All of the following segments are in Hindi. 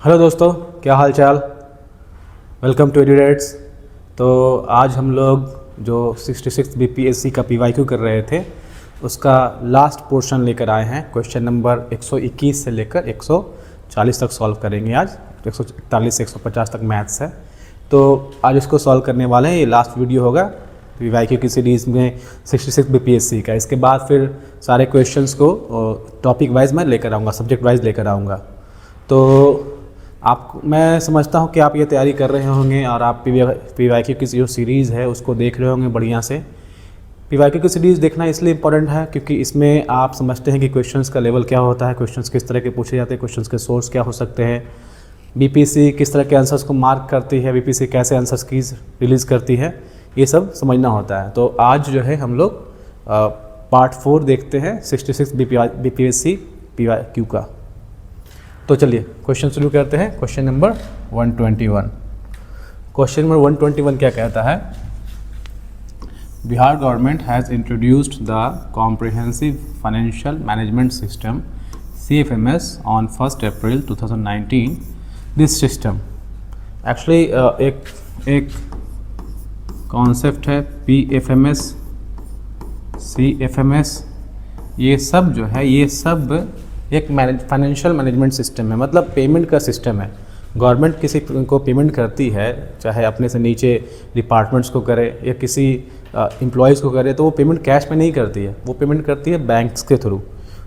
हेलो दोस्तों, क्या हाल चाल। Welcome to Edudates. तो आज हम लोग जो 66 बीपीएससी का पीवाईक्यू कर रहे थे उसका लास्ट पोर्शन लेकर आए हैं। क्वेश्चन नंबर 121 से लेकर 140 तक सॉल्व करेंगे आज। 141 से 150 तक मैथ्स है, तो आज इसको सॉल्व करने वाले हैं। ये लास्ट वीडियो होगा पीवाईक्यू की सीरीज़ में 66 बीपीएससी का। इसके बाद फिर सारे क्वेश्चंस को टॉपिक वाइज मैं लेकर आऊँगा, सब्जेक्ट वाइज लेकर आऊँगा। तो मैं समझता हूँ कि आप ये तैयारी कर रहे होंगे और आप पीवाईक्यू की जो सीरीज़ है उसको देख रहे होंगे बढ़िया से। पीवाईक्यू की सीरीज़ देखना इसलिए इम्पोर्टेंट है क्योंकि इसमें आप समझते हैं कि क्वेश्चंस का लेवल क्या होता है, क्वेश्चंस किस तरह के पूछे जाते हैं, क्वेश्चंस के सोर्स क्या हो सकते हैं, बीपीएससी किस तरह के आंसर्स को मार्क करती है, बीपीएससी कैसे आंसर्स की रिलीज़ करती है, ये सब समझना होता है। तो आज जो है हम लोग पार्ट 4 देखते हैं 66 बीपीएससी पीवाईक्यू का। तो चलिए क्वेश्चन शुरू करते हैं। Question number 121। क्वेश्चन नंबर 121 क्या कहता है? Bihar government has introduced the comprehensive financial management system CFMS on 1 April 2019। This system actually एक कॉन्सेप्ट है PFMS, CFMS, ये सब जो है ये सब एक फाइनेंशियल मैनेजमेंट सिस्टम है, मतलब पेमेंट का सिस्टम है। गवर्नमेंट किसी को पेमेंट करती है, चाहे अपने से नीचे डिपार्टमेंट्स को करे या किसी एम्प्लॉयज़ को करे, तो वो पेमेंट कैश में नहीं करती है, वो पेमेंट करती है बैंक्स के थ्रू।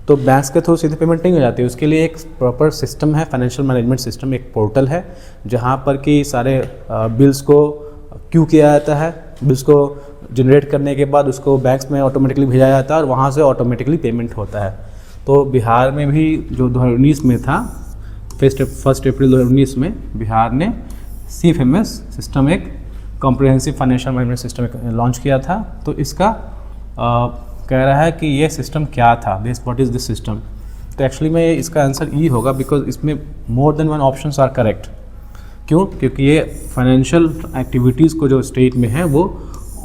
तो बैंक्स के थ्रू सीधे पेमेंट नहीं हो जाती, उसके लिए एक प्रॉपर सिस्टम है, फाइनेंशियल मैनेजमेंट सिस्टम। एक पोर्टल है जहाँ पर कि सारे बिल्स को क्यू किया जाता है, बिल्स को जनरेट करने के बाद उसको बैंक्स में ऑटोमेटिकली भेजा जाता है और वहाँ से ऑटोमेटिकली पेमेंट होता है। तो बिहार में भी जो 2019 में था, 1 अप्रैल 2019 में बिहार ने CFMS सिस्टम, एक comprehensive financial management system launch किया था। तो इसका कह रहा है कि ये सिस्टम क्या था, व्हाट इज़ दिस सिस्टम। तो एक्चुअली में इसका आंसर ई होगा, बिकॉज इसमें more than one options are correct. क्यों? क्योंकि ये फाइनेंशियल एक्टिविटीज़ को जो स्टेट में है वो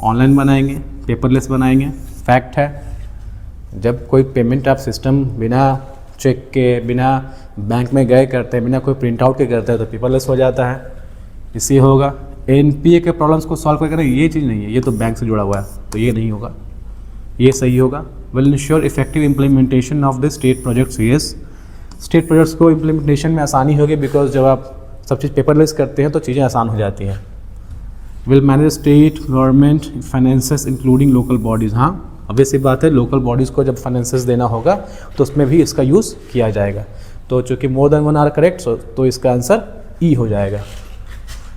ऑनलाइन बनाएंगे, पेपरलेस बनाएंगे। फैक्ट है, जब कोई पेमेंट आप सिस्टम बिना चेक के, बिना बैंक में गए करते हैं, बिना कोई प्रिंट आउट के करते हैं, तो पेपरलेस हो जाता है। इससे होगा NPA के प्रॉब्लम्स को सॉल्व करके ये चीज़ नहीं है, ये तो बैंक से जुड़ा हुआ है, तो ये नहीं होगा, ये सही होगा। Will ensure effective implementation of the state projects. Yes, state projects को इम्प्लीमेंटेशन में आसानी होगी, बिकॉज जब आप सब चीज़ पेपरलेस करते हैं तो चीज़ें आसान हो जाती हैं। Will manage state government finances including local bodies. हाँ, अब ऐसी बात है, लोकल बॉडीज़ को जब फाइनेंसेस देना होगा तो उसमें भी इसका यूज़ किया जाएगा। तो चूँकि more than one are correct, तो इसका आंसर ई हो जाएगा।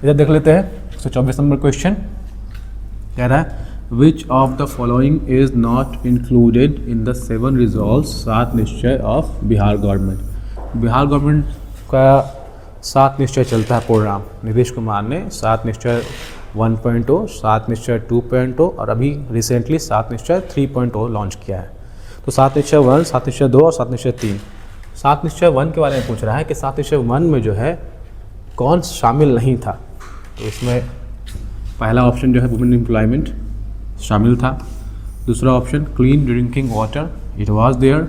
इधर देख लेते हैं 124 नंबर क्वेश्चन। कह रहा है विच of the following is not included in the 7 resolves 7 निश्चय of Bihar government. Bihar government का 7 निश्चय चलता है प्रोग्राम। नीतीश कुमार ने 7 निश्चय 1.0, 7 निश्चय 2.0 और अभी रिसेंटली 7 निश्चय 3.0 लॉन्च किया है। तो 7 निश्चय 1, 7 निश्चय 2 और 7 निश्चय 3। 7 निश्चय 1 के बारे में पूछ रहा है कि 7 निश्चय 1 में जो है कौन शामिल नहीं था। तो इसमें पहला ऑप्शन जो है वुमेन एम्प्लॉयमेंट शामिल था। दूसरा option clean drinking water, it was there.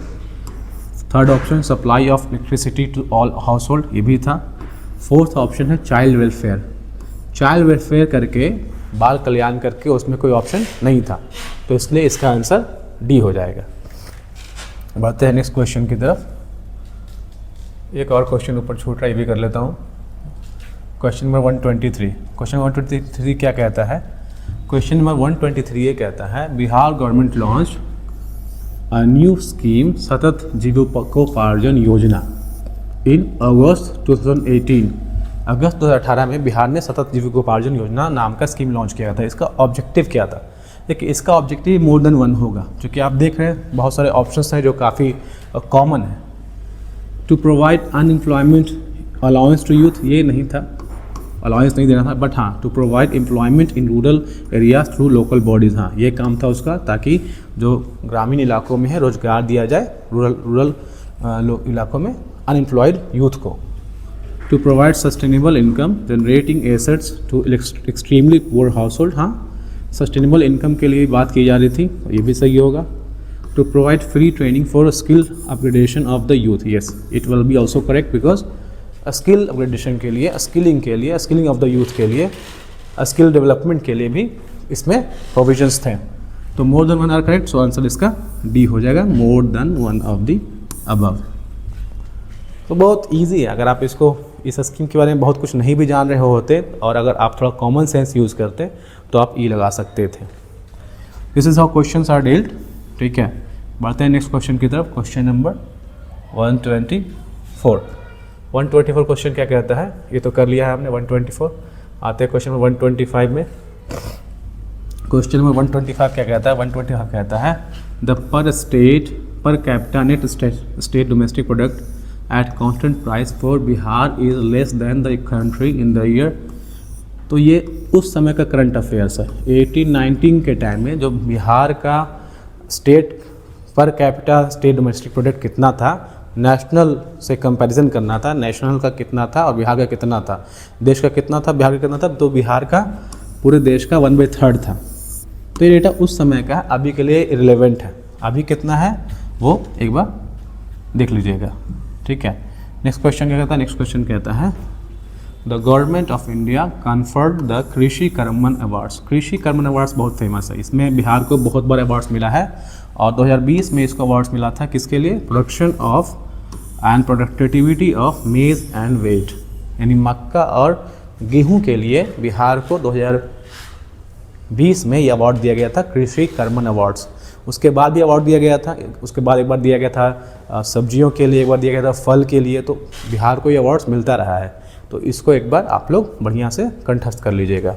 Third option supply of electricity to all household, ये भी था। फोर्थ ऑप्शन है चाइल्ड वेलफेयर। चाइल्ड वेलफेयर करके, बाल कल्याण करके, उसमें कोई ऑप्शन नहीं था, तो इसलिए इसका आंसर डी हो जाएगा। बढ़ते हैं नेक्स्ट क्वेश्चन की तरफ। एक और क्वेश्चन ऊपर छूट रहा है, ये भी कर लेता हूँ। Question number 123। क्वेश्चन 123 क्या कहता है? क्वेश्चन नंबर 123 ये कहता है Bihar government launch a new scheme सतत जीविकोपार्जन योजना इन अगस्त 2018। अगस्त 2018 में बिहार ने सतत जीविकोपार्जन योजना नाम का स्कीम लॉन्च किया था। इसका ऑब्जेक्टिव क्या था? देखिए, इसका ऑब्जेक्टिव मोर देन वन होगा, क्योंकि आप देख रहे हैं बहुत सारे ऑप्शंस हैं जो काफ़ी कॉमन है। To provide unemployment allowance to youth, ये नहीं था, अलाउंस नहीं देना था, बट हाँ to provide employment in rural areas through local bodies, हाँ ये काम था उसका, ताकि जो ग्रामीण इलाकों में है रोजगार दिया जाए रूरल इलाकों में अनएम्प्लॉयड यूथ को। To provide sustainable income generating assets to extremely poor household, हाँ सस्टेनेबल इनकम के लिए बात की जा रही थी, ये भी सही होगा। To provide free training for skill upgradation of the youth, yes it will be also correct, because skill upgradation के लिए, स्किलिंग ऑफ द यूथ के लिए, स्किल डेवलपमेंट के लिए भी इसमें प्रोविजंस थे। तो more than one are correct, so answer इसका डी हो जाएगा, more than one of the above. तो बहुत इजी है, अगर आप इसको इस स्कीम के बारे में बहुत कुछ नहीं भी जान रहे होते और अगर आप थोड़ा कॉमन सेंस यूज़ करते तो आप ई लगा सकते थे। This is how questions are dealt. ठीक है, बढ़ते हैं नेक्स्ट क्वेश्चन की तरफ। Question number 124। 124 क्वेश्चन क्या कहता है, ये तो कर लिया है हमने 124। आते हैं क्वेश्चन नंबर 125 में। क्वेश्चन नंबर 125 क्या कहता है, 125 कहता है the per capita net state domestic product at constant price for Bihar is less than the country in the year. तो ये उस समय का करंट अफेयर्स है, 1819 के टाइम में जो बिहार का state per capita state domestic product कितना था, नेशनल से कंपैरिजन करना था, नेशनल का कितना था और बिहार का कितना था, देश का कितना था, बिहार का कितना था। तो बिहार का पूरे देश का 1/3 था। तो ये डेटा उस समय का है, अभी के लिए इरेलेवेंट है। अभी कितना है वो एक बार देख लीजिएगा। ठीक है, नेक्स्ट क्वेश्चन क्या कहता है, नेक्स्ट क्वेश्चन कहता है the government of India conferred the कृषि कर्मन अवार्ड्स। कृषि कर्मन अवार्ड्स बहुत फेमस है, इसमें बिहार को बहुत बड़े अवार्ड्स मिला है और 2020 में इसको अवार्ड्स मिला था किसके लिए, production of and productivity of maize and wheat, यानी मक्का और गेहूं के लिए बिहार को 2020 में ये अवार्ड दिया गया था, कृषि कर्मन अवार्ड्स। उसके बाद भी अवार्ड दिया गया था, उसके बाद एक बार दिया गया था सब्जियों के लिए, एक बार दिया गया था फल के लिए। तो बिहार को ये अवार्ड्स मिलता रहा है, तो इसको एक बार आप लोग बढ़िया से कंठस्थ कर लीजिएगा।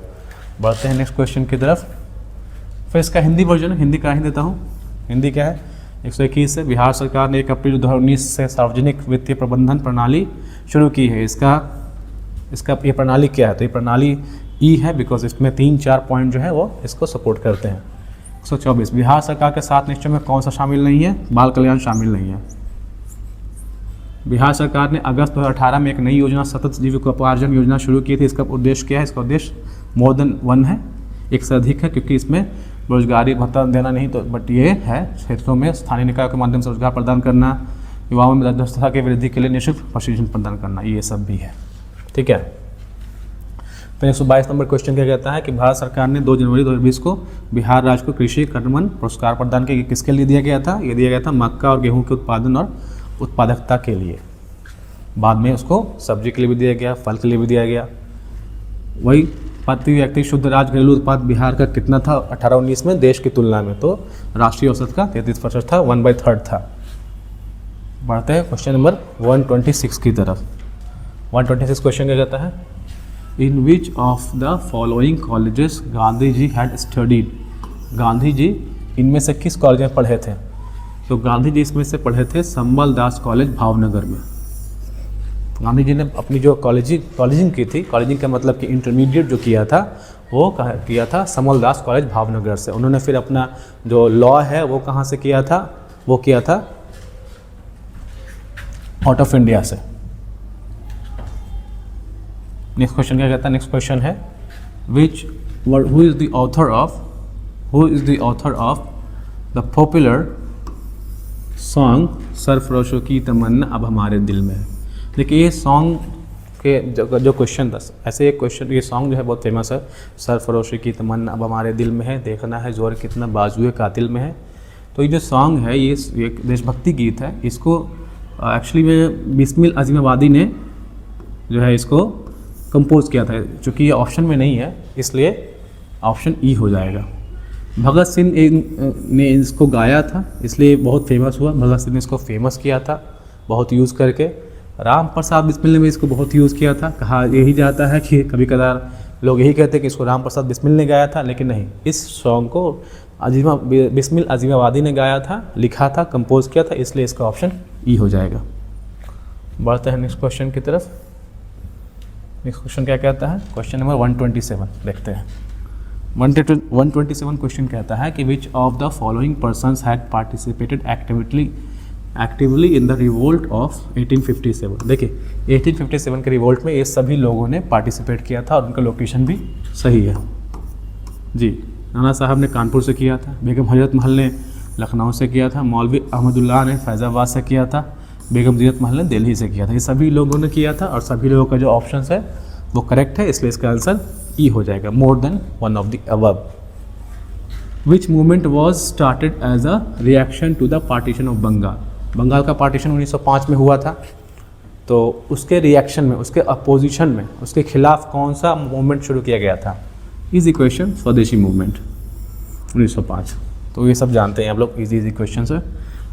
बढ़ते हैं नेक्स्ट क्वेश्चन की तरफ। फिर इसका हिंदी वर्जन, हिंदी का ही देता हूँ। हिंदी क्या है, 121 से बिहार सरकार ने 1 अप्रैल 2019 से सार्वजनिक वित्तीय प्रबंधन प्रणाली शुरू की है। इसका ये प्रणाली क्या है, तो ये प्रणाली ई है, बिकॉज इसमें 3-4 पॉइंट जो है वो इसको सपोर्ट करते हैं। 124 बिहार सरकार के 7 निश्चयों में कौन सा शामिल नहीं है, बाल कल्याण शामिल नहीं है। बिहार सरकार ने अगस्त 2018 में एक नई योजना सतत जीविकोपार्जन योजना शुरू की थी। इसका उद्देश्य क्या है, इसका उद्देश्य मोर देन 1 है, एक से अधिक है, क्योंकि इसमें रोजगारी भत्ता देना नहीं तो बट ये है क्षेत्रों में स्थानीय निकाय के माध्यम से रोजगार प्रदान करना, युवाओं में दक्षता की वृद्धि के लिए निःशुल्क प्रशिक्षण प्रदान करना, ये सब भी है। ठीक है, फिर 122 नंबर क्वेश्चन क्या कहता है कि भारत सरकार ने 2 जनवरी 2020 को बिहार राज्य को कृषि कर्मन पुरस्कार प्रदान किया। किसके लिए दिया गया था, ये दिया गया था मक्का और गेहूं के उत्पादन और उत्पादकता के लिए। बाद में उसको सब्जी के लिए भी दिया गया, फल के लिए भी दिया गया। वही प्रति व्यक्ति शुद्ध राज्य घरेलू उत्पाद बिहार का कितना था 18-19 में देश की तुलना में, तो राष्ट्रीय औसत का 33% था, 1/3 था। बढ़ते हैं क्वेश्चन नंबर 126 की तरफ। 126 क्वेश्चन क्या कहता है, in which of the following colleges Gandhi ji had studied. Gandhi ji इनमें से किस कॉलेज में पढ़े थे, तो गांधी जी इसमें से पढ़े थे संबल दास कॉलेज भावनगर में। गांधी जी ने अपनी जो कॉलेजिंग की थी, कॉलेजिंग का मतलब कि इंटरमीडिएट जो किया था वो किया था संबल दास कॉलेज भावनगर से। उन्होंने फिर अपना जो लॉ है वो कहाँ से किया था, वो किया था आउट ऑफ इंडिया से। नेक्स्ट क्वेश्चन क्या कहता है, नेक्स्ट क्वेश्चन है who is the author of the popular song सरफरोशों की तमन्ना अब हमारे दिल में है। देखिए ये सॉन्ग के जो क्वेश्चन था, ऐसे एक क्वेश्चन, ये सॉन्ग जो है बहुत फेमस है, सरफरोशों की तमन्ना अब हमारे दिल में है, देखना है जोर कितना बाजुए कातिल में है। तो ये जो सॉन्ग है ये एक देशभक्ति गीत है। इसको एक्चुअली में बिस्मिल अजीम आबादी ने जो है इसको कंपोज किया था। चूँकि ये ऑप्शन में नहीं है इसलिए ऑप्शन ई हो जाएगा। भगत सिंह ने इसको गाया था इसलिए बहुत फेमस हुआ। भगत सिंह ने इसको फेमस किया था बहुत यूज़ करके। राम प्रसाद बिस्मिल ने भी इसको बहुत यूज़ किया था। कहा यही जाता है कि कभी कदार लोग यही कहते हैं कि इसको राम प्रसाद बिस्मिल ने गाया था, लेकिन नहीं, इस सॉन्ग को बिस्मिल अजीम आबादी ने गाया था, लिखा था, कंपोज किया था, इसलिए इसका ऑप्शन ई हो जाएगा। बढ़ते हैं नेक्स्ट क्वेश्चन की तरफ। नेक्स्ट क्वेश्चन क्या कहता है, क्वेश्चन नंबर 127 देखते हैं। 127 क्वेश्चन कहता है कि विच of the following persons had participated actively in the revolt of 1857। देखिए 1857 के रिवोल्ट में ये सभी लोगों ने पार्टिसिपेट किया था और उनका लोकेशन भी सही है जी। नाना साहब ने कानपुर से किया था, बेगम हजरत महल ने लखनऊ से किया था, मौलवी अहमदुल्लाह ने फैज़ाबाद से किया था, बेगम जीनत महल ने दिल्ली से किया था। ये सभी लोगों ने किया था और सभी लोगों का जो ऑप्शन है वो करेक्ट है, इसलिए इसका आंसर ई हो जाएगा, more than one of the above. Which movement was started as a reaction to the partition of Bengal. Bengal का पार्टीशन 1905 में हुआ था, तो उसके रिएक्शन में, उसके अपोजिशन में, उसके खिलाफ कौन सा मूवमेंट शुरू किया गया था? इजी क्वेश्चन, स्वदेशी मूवमेंट 1905। तो ये सब जानते हैं आप लोग, इजी क्वेश्चन है।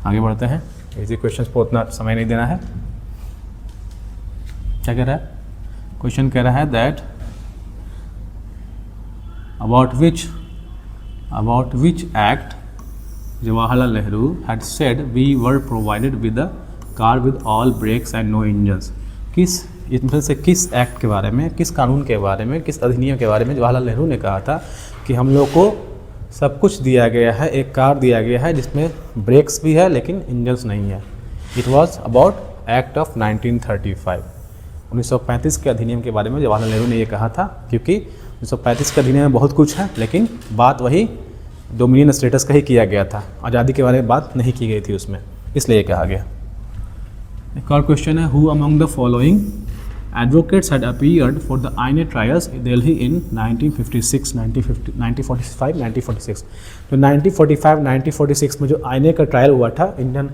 आगे बढ़ते हैं, इजी क्वेश्चन पर उतना समय नहीं देना है। क्या कह रहा है क्वेश्चन? कह रहा है that about which act Jawaharlal Nehru had said we were provided with a car with all brakes and no engines। किस इसमें से किस एक्ट के बारे में, किस कानून के बारे में, किस अधिनियम के बारे में जवाहरलाल नेहरू ने कहा था कि हम लोग को सब कुछ दिया गया है, एक कार दिया गया है जिसमें ब्रेक्स भी है लेकिन इंजन्स नहीं है। It was about act of 1935। 1935 के अधिनियम के बारे में जवाहरलाल नेहरू ने ये कहा था, क्योंकि 1935 के अधिनियम में बहुत कुछ है लेकिन बात वही डोमिनियन स्टेटस का ही किया गया था, आज़ादी के बारे में बात नहीं की गई थी उसमें, इसलिए ये कहा गया। एक और क्वेश्चन है, who among the following advocates had appeared for the आईने ट्रायल्स दिल्ली इन 1956, 1945, 1946। तो 1945, 1946 में जो आईने का ट्रायल हुआ था, इंडियन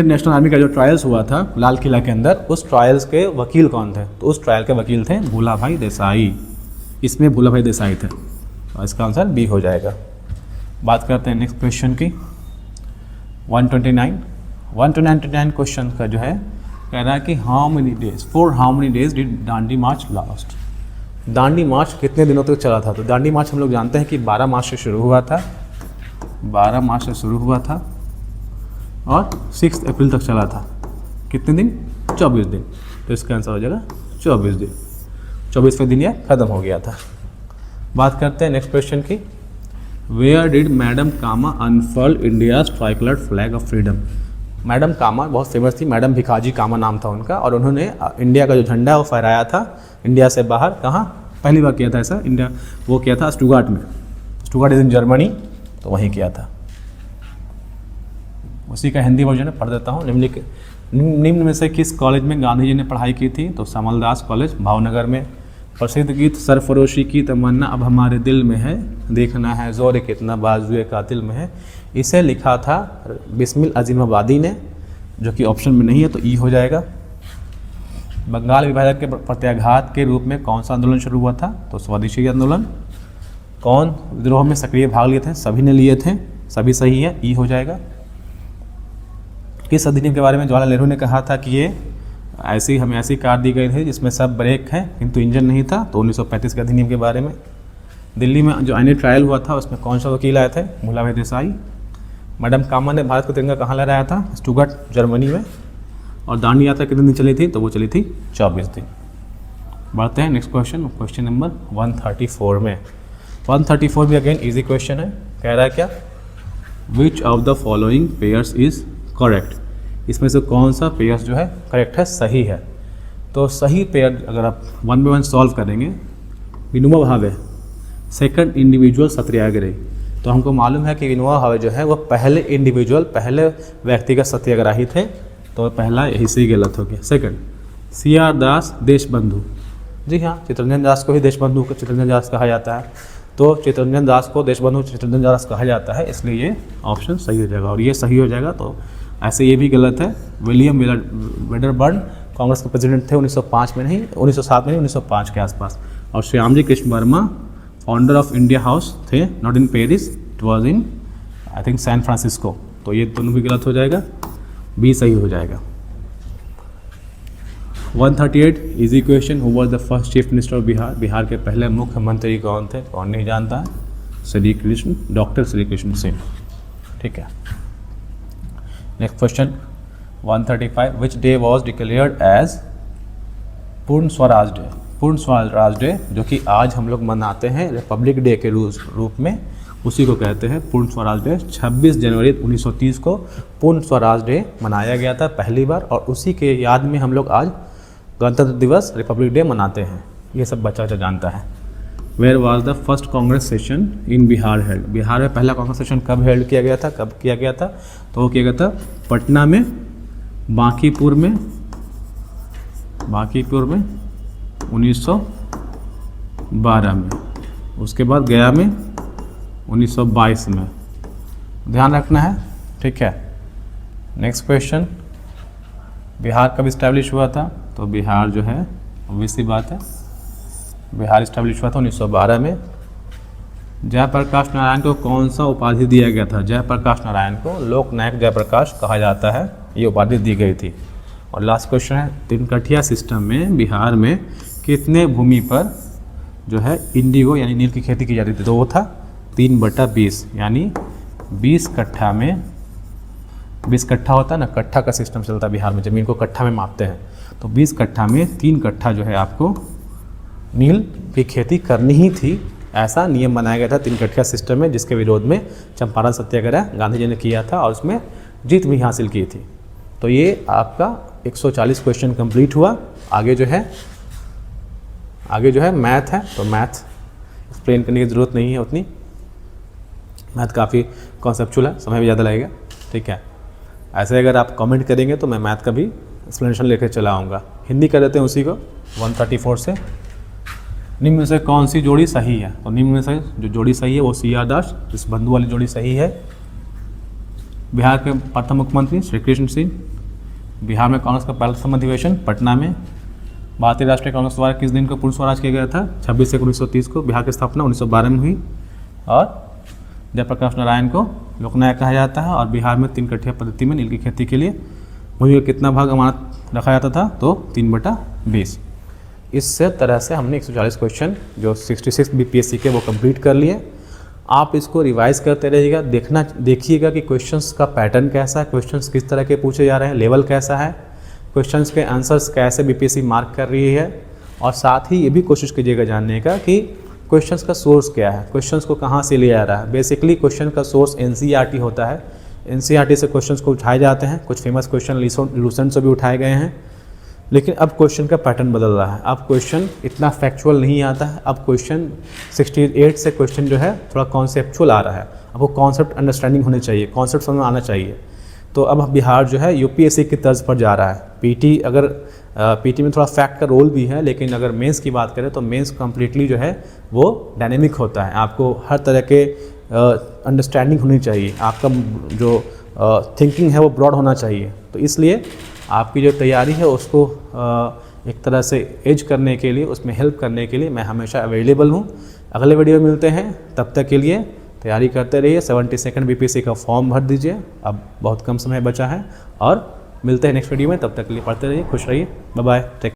नेशनल आर्मी का जो ट्रायल्स हुआ था लाल किला के अंदर, उस ट्रायल्स के वकील कौन थे? तो उस ट्रायल के वकील थे भूलाभाई देसाई। इसमें भूलाभाई देसाई थे, तो इसका आंसर बी हो जाएगा। बात करते हैं नेक्स्ट क्वेश्चन की, 129 क्वेश्चन का जो है कह रहा है कि for how many days did Dandi march last. Dandi march कितने दिनों तक चला था? तो दांडी मार्च हम लोग जानते हैं कि 12 मार्च से शुरू हुआ था, 12 मार्च से शुरू हुआ था और 6 अप्रैल तक चला था। कितने दिन? 24 दिन। तो इसका आंसर हो जाएगा 24 दिन। 24वें दिन यह खत्म हो गया था। बात करते हैं नेक्स्ट क्वेश्चन की, where did madam Cama unfurl India's tricolour flag of freedom. Madam Cama बहुत फेमस थी, मैडम भिखाजी कामा नाम था उनका, और उन्होंने इंडिया का जो झंडा है वो फहराया था इंडिया से बाहर। कहाँ पहली बार किया था ऐसा? इंडिया वो किया था स्टुगार्ट में, स्टुगार्ट इज इन जर्मनी, तो वहीं किया था। उसी का हिंदी वर्जन पढ़ देता हूँ। निम्न में से किस कॉलेज में गांधी जी ने पढ़ाई की थी? तो समलदास कॉलेज भावनगर में। प्रसिद्ध गीत सरफरोशी की तमन्ना अब हमारे दिल में है, देखना है जोर कितना बाजुए कातिल में है, इसे लिखा था बिस्मिल अजीमाबादी ने, जो कि ऑप्शन में नहीं है, तो ई हो जाएगा। बंगाल विभाजन के प्रत्याघात के रूप में कौन सा आंदोलन शुरू हुआ था? तो स्वदेशी आंदोलन। कौन विद्रोह में सक्रिय भाग लिए थे? सभी ने लिए थे, सभी सही है, ई हो जाएगा। किस अधिनियम के बारे में जवाहरलाल नेहरू ने कहा था कि ये हमें ऐसी कार दी गई थी जिसमें सब ब्रेक हैं किंतु इंजन नहीं था? तो 1935 के अधिनियम के बारे में। दिल्ली में जो आईने ट्रायल हुआ था उसमें कौन सा वकील आए थे? भूलाभाई देसाई। मैडम कामा ने भारत का तिरंगा कहाँ लहराया था? स्टुगार्ट जर्मनी में। और दांडी यात्रा कितने दिन चली थी? तो वो चली थी 24 दिन। बढ़ते हैं नेक्स्ट क्वेश्चन, क्वेश्चन नंबर 134 में। 134 भी अगेन इजी क्वेश्चन है। कह रहा है क्या? विच of the following pairs is correct. इसमें से कौन सा पेयर्स जो है करेक्ट है, सही है? तो सही पेयर अगर आप 1 बाय 1 सॉल्व करेंगे, विनोबा भावे सेकंड इंडिविजुअल सत्याग्रही, तो हमको मालूम है कि विनोबा भावे जो है वो पहले इंडिविजुअल, पहले व्यक्तिगत सत्याग्रही थे, तो पहला यही से ही गलत हो गया। सेकंड, CR दास देशबंधु, जी हाँ, चित्तरंजन दास को ही देशबंधु को चित्तरंजन दास कहा जाता है, तो चित्तरंजन दास को देशबंधु चित्तरंजन दास कहा जाता है, इसलिए ये ऑप्शन सही हो जाएगा। और ये सही हो जाएगा, तो ऐसे ये भी गलत है। विलियम वेडरबर्न कांग्रेस के प्रेसिडेंट थे 1905 में नहीं, 1907 में नहीं, 1905 के आसपास। और Shyamji Krishna Varma founder of India house थे, not in Paris, it was in I think San Francisco. तो ये दोनों भी गलत हो जाएगा, बी सही हो जाएगा। 138 easy question, who was the first chief minister of Bihar. Bihar के पहले मुख्यमंत्री कौन थे? कौन नहीं जानता है? श्री कृष्ण, डॉक्टर श्री कृष्ण सिंह। ठीक है, next question 135, which day was declared as Purna Swaraj day. पूर्ण स्वराज डे जो कि आज हम लोग मनाते हैं रिपब्लिक डे के रूप में, उसी को कहते हैं पूर्ण स्वराज डे। 26 जनवरी 1930 को पूर्ण स्वराज डे मनाया गया था पहली बार, और उसी के याद में हम लोग आज गणतंत्र दिवस, रिपब्लिक डे मनाते हैं। ये सब बच्चा जानता है। Where was the first Congress session in Bihar held. Bihar में पहला कांग्रेस सेशन कब हेल्ड किया गया था? कब किया गया था? तो वो किया गया था पटना में बांकीपुर में 1912 में, उसके बाद गया में 1922 में। ध्यान रखना है, ठीक है। नेक्स्ट क्वेश्चन, बिहार कब इस्टेब्लिश हुआ था? तो बिहार जो है ऑब्वियस सी बात है, बिहार इस्टेब्लिश हुआ था 1912 में। जयप्रकाश नारायण को कौन सा उपाधि दिया गया था? जयप्रकाश नारायण को लोकनायक जयप्रकाश कहा जाता है, ये उपाधि दी गई थी। और लास्ट क्वेश्चन है, तीनकठिया सिस्टम में बिहार में कितने भूमि पर जो है इंडिगो यानी नील की खेती की जाती थी? तो वो था 3/20, यानी 20 कट्ठा में, 20 कट्ठा होता है ना, कट्ठा का सिस्टम चलता है बिहार में, ज़मीन को कट्ठा में मापते हैं। तो 20 कट्ठा में 3 कट्ठा जो है आपको नील की खेती करनी ही थी, ऐसा नियम बनाया गया था 3 सिस्टम में, जिसके विरोध में चंपारण सत्याग्रह गांधी जी ने किया था और उसमें जीत भी हासिल की थी। तो ये आपका 140 क्वेश्चन कंप्लीट हुआ। आगे जो है मैथ है, तो मैथ एक्सप्लेन करने की ज़रूरत नहीं है उतनी, मैथ काफ़ी कॉन्सेप्चुअल है, समय भी ज़्यादा लगेगा, ठीक है। ऐसे अगर आप कमेंट करेंगे तो मैं मैथ का भी एक्सप्लेनेशन लेकर चला आऊँगा। हिंदी कर देते हैं उसी को 134 से। निम्न में से कौन सी जोड़ी सही है? तो निम्न में से जो जोड़ी सही है वो CR दास, इस बंधु वाली जोड़ी सही है। बिहार के प्रथम मुख्यमंत्री श्री कृष्ण सिंह। बिहार में कांग्रेस का पहला अधिवेशन पटना में। भारतीय राष्ट्रीय कांग्रेस द्वारा किस दिन को पूर्ण स्वराज किया गया था? 26 एक 1930 को। बिहार की स्थापना 1912 में हुई। और जयप्रकाश नारायण को लोकनायक कहा जाता है। और बिहार में 3 पद्धति में नील की खेती के लिए भूमि का कितना भाग अमानत रखा जाता था? तो 3/20। इस तरह से हमने 140 क्वेश्चन जो 66 BPSC के वो कंप्लीट कर लिए। आप इसको रिवाइज करते रहिएगा, देखिएगा कि क्वेश्चंस का पैटर्न कैसा है, क्वेश्चंस किस तरह के पूछे जा रहे हैं, लेवल कैसा है, क्वेश्चंस के आंसर्स कैसे BPSC मार्क कर रही है। और साथ ही ये भी कोशिश कीजिएगा जानने का कि क्वेश्चंस का सोर्स क्या है, क्वेश्चंस को कहाँ से लिया जा रहा है। बेसिकली क्वेश्चन का सोर्स NCERT होता है, NCERT से क्वेश्चंस को उठाए जाते हैं। कुछ फेमस क्वेश्चन लूसेंट से भी उठाए गए हैं, लेकिन अब क्वेश्चन का पैटर्न बदल रहा है। अब क्वेश्चन इतना फैक्चुअल नहीं आता है, अब क्वेश्चन 68 से क्वेश्चन जो है थोड़ा कॉन्सेप्चुअल आ रहा है। अब वो कॉन्सेप्ट अंडरस्टैंडिंग होनी चाहिए, कॉन्सेप्ट समझ में आना चाहिए। तो अब बिहार जो है UPSC की तर्ज पर जा रहा है। पीटी में थोड़ा फैक्ट का रोल भी है, लेकिन अगर मेंस की बात करें तो मेंस कम्प्लीटली जो है वो डायनेमिक होता है। आपको हर तरह के अंडरस्टैंडिंग होनी चाहिए, आपका जो थिंकिंग है वो ब्रॉड होना चाहिए। तो इसलिए आपकी जो तैयारी है उसको एक तरह से एज करने के लिए, उसमें हेल्प करने के लिए मैं हमेशा अवेलेबल हूँ। अगले वीडियो में मिलते हैं, तब तक के लिए तैयारी करते रहिए। 72nd BPSC का फॉर्म भर दीजिए, अब बहुत कम समय बचा है। और मिलते हैं नेक्स्ट वीडियो में, तब तक के लिए पढ़ते रहिए, खुश रहिए, बाय बाय, टेक केयर।